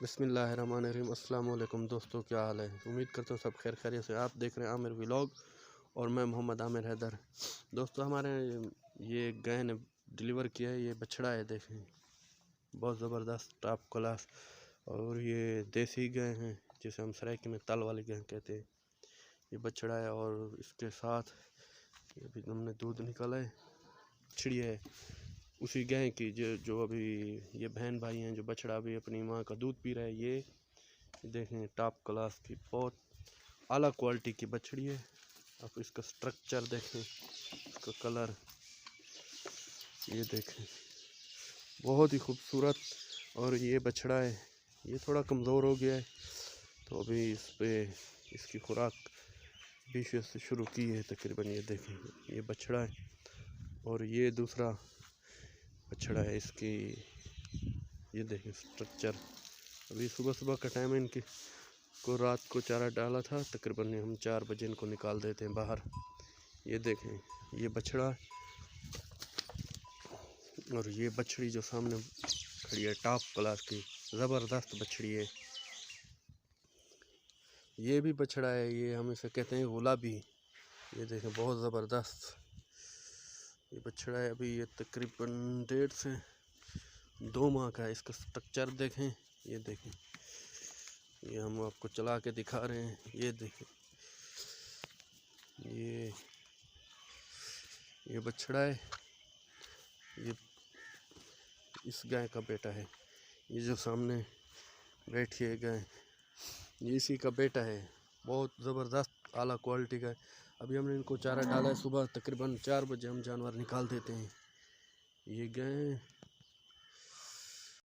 बिस्मिल्लाहिर्रहमानिर्रहीम। अस्सलाम वालेकुम दोस्तों, क्या हाल है? उम्मीद करता हूँ सब खैर खैरियत से। आप देख रहे हैं आमिर व्लॉग और मैं मोहम्मद आमिर हैदर। दोस्तों, हमारे ये गाय ने डिलीवर किया है, ये बछड़ा है, देखें बहुत ज़बरदस्त टॉप क्लास। और ये देसी गाय हैं जिसे हम सराइकी में तल वाली गाय कहते हैं। ये बछड़ा है और इसके साथ ये भी हमने दूध निकाला है, बछड़ी है उसी गाय की जो अभी ये बहन भाई हैं, जो बछड़ा अभी अपनी माँ का दूध पी रहा है। ये देखें टॉप क्लास की बहुत आला क्वालिटी की बछड़ी है। आप इसका स्ट्रक्चर देखें, इसका कलर ये देखें, बहुत ही खूबसूरत। और ये बछड़ा है, ये थोड़ा कमज़ोर हो गया है, तो अभी इस पे इसकी खुराक बीच से शुरू की है तकरीबन। ये देखें, ये बछड़ा है और ये दूसरा बछड़ा है। इसकी ये देखें स्ट्रक्चर। अभी सुबह सुबह का टाइम है, इनकी को रात को चारा डाला था, तकरीबन हम 4 बजे इनको निकाल देते हैं बाहर। ये देखें, ये बछड़ा और ये बछड़ी जो सामने खड़ी है टॉप क्लास की ज़बरदस्त बछड़ी है। ये भी बछड़ा है, ये हम इसे कहते हैं गुलाबी। ये देखें बहुत ज़बरदस्त ये बछड़ा है। अभी ये तकरीबन 1.5 से 2 माह का है। इसका स्ट्रक्चर देखें, ये देखें, ये हम आपको चला के दिखा रहे हैं। ये देखें, ये बछड़ा है, ये इस गाय का बेटा है। ये जो सामने बैठी है गाय, ये इसी का बेटा है। बहुत ज़बरदस्त आला क्वालिटी का है। अभी हमने इनको चारा डाला है, सुबह तकरीबन 4 बजे हम जानवर निकाल देते हैं। ये गाय